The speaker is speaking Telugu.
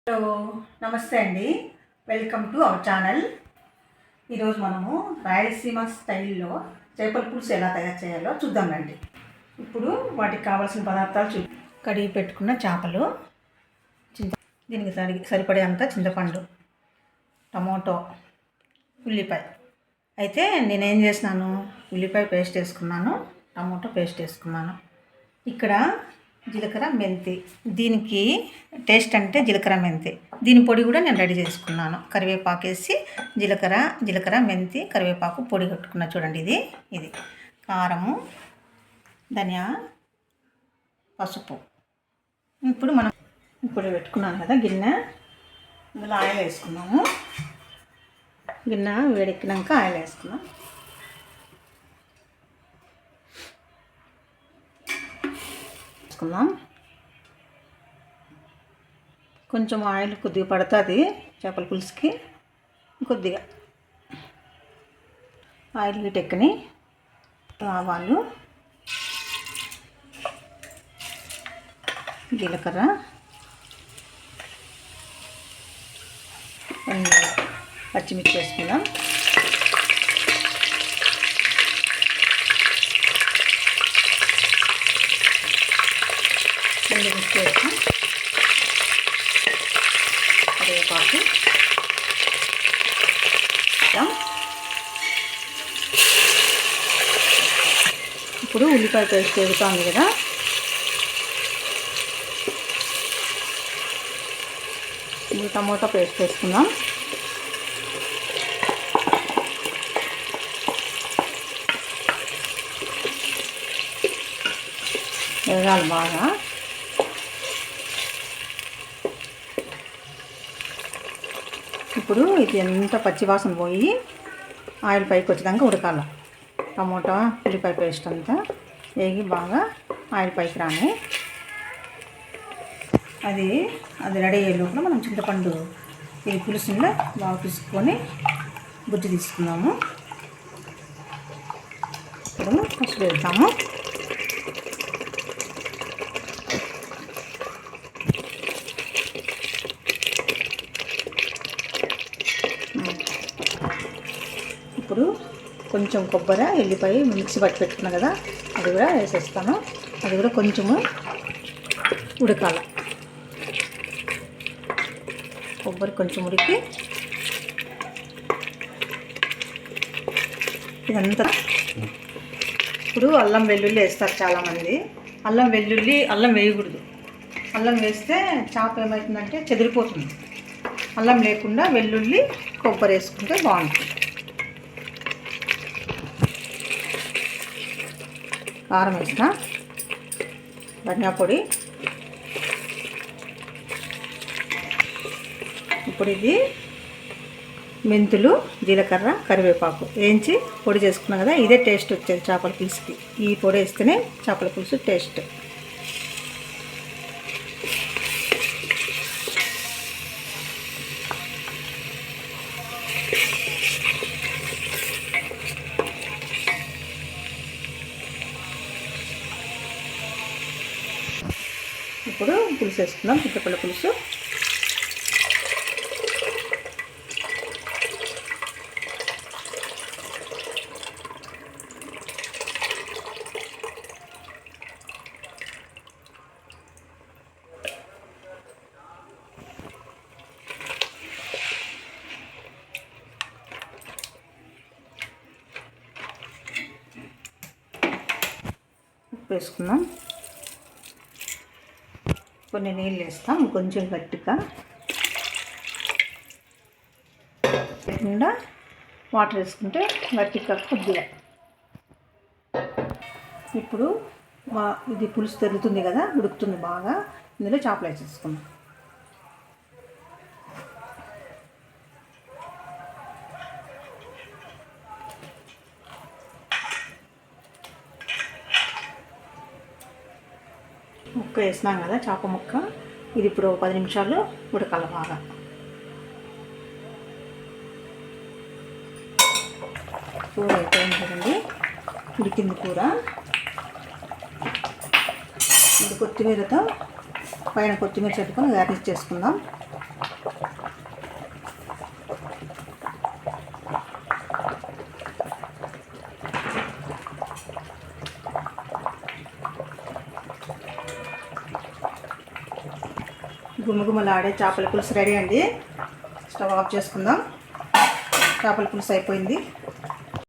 హలో, నమస్తే అండి. Welcome to our channel. ఈరోజు మనము రాయలసీమ స్టైల్లో చేపల పులుసు ఎలా తయారు చేయాలో చూద్దాం రండి. ఇప్పుడు వాటికి కావాల్సిన పదార్థాలు కడిగి పెట్టుకున్న చేపలు, దీనికి సరిపడేంత చింతపండు, టమోటో, ఉల్లిపాయ. అయితే నేనేం చేసినాను, ఉల్లిపాయ పేస్ట్ వేసుకున్నాను, టమోటో పేస్ట్ వేసుకున్నాను. ఇక్కడ జీలకర్ర మెంతి, దీనికి టేస్ట్ అంటే జీలకర్ర మెంతి, దీని పొడి కూడా నేను రెడీ చేసుకున్నాను. కరివేపాకు వేసి జీలకర్ర మెంతి కరివేపాకు పొడి కట్టుకున్నా చూడండి. ఇది కారము, ధనియా, పసుపు. ఇప్పుడు పెట్టుకున్నాను కదా గిన్నె, ఇందులో ఆయిల్ వేసుకున్నాము. గిన్నె వేడెక్కినాక ఆయిల్ వేసుకున్నాం. కొంచెం ఆయిల్ కొద్దిగా పడుతుంది చేపల పులుసుకి. కొద్దిగా ఆయిల్ వీటెక్కని ఆవాలు, జీలకర్ర, పచ్చిమిర్చి వేసుకుందాం. మిక్స్ వేస్తాం. కరివేపాకు, ఇప్పుడు ఉల్లిపాయ పేస్ట్ వేగుతుంది కదా, ఇప్పుడు టమోటా పేస్ట్ వేసుకుందాం. వేగాలి బాగా. ఇప్పుడు ఇది ఎంత పచ్చివాసన పోయి ఆయిల్ పైకి వచ్చేదాకా ఉడకాల. టమోటా ఉల్లిపాయ పేస్ట్ అంతా వేగి బాగా ఆయిల్ పైకి రాని, అది రెడీ అయ్యే లోపల మనం చింతపండు ఈ పులుసులో బాగా తీసుకొని గుజ్జు తీసుకున్నాము. ఇప్పుడు పసుపు వేద్దాము. ఇప్పుడు కొంచెం కొబ్బరి, ఎల్లిపాయ మిక్సీ పట్టి పెట్టుకున్నా కదా, అది కూడా వేసేస్తాను. అది కూడా కొంచెము ఉడకాలి. కొబ్బరి కొంచెం ఉడికి ఇదంతా. ఇప్పుడు అల్లం వెల్లుల్లి వేస్తారు చాలామంది. అల్లం వేయకూడదు. అల్లం వేస్తే చేప ఏమవుతుందంటే చెదిరిపోతుంది. అల్లం లేకుండా వెల్లుల్లి, కొబ్బరి వేసుకుంటే బాగుంటుంది. కారం వేసిన, ధనియా పొడి. ఇప్పుడు ఇది మెంతులు, జీలకర్ర, కరివేపాకు వేయించి పొడి చేసుకున్నాం కదా, ఇదే టేస్ట్ వచ్చేది చేపల పులుసుకి. ఈ పొడి వేస్తేనే చేపల పులుసు టేస్ట్. ఇప్పుడు పులుసు వేసుకుందాం, చింతపండు పులుసు. ఉప్పు వేసుకుందాం. కొన్ని నీళ్ళు వేస్తాం, కొంచెం గట్టిగా లేకుండా వాటర్ వేసుకుంటే గట్టిగా కొద్దిగా. ఇప్పుడు ఇది పులుసు తెరుతుంది కదా, ఉడుకుతుంది బాగా. ఇందులో చేపలు వేసేసుకుందాం. ముక్క వేసినాం కదా, చేప ముక్క. ఇది ఇప్పుడు 10 నిమిషాలు ఉడకాలి బాగా. కూర అయిపోయింది కదండి, ఉడికింది కూర. ఇది కొత్తిమీరతో పైన కొత్తిమీర చెట్టుకొని గార్నిష్ చేసుకుందాం. గుమగుమలాడే చేపల పులుసు రెడీ అండి. స్టవ్ ఆఫ్ చేసుకుందాం. చేపల పులుసు అయిపోయింది.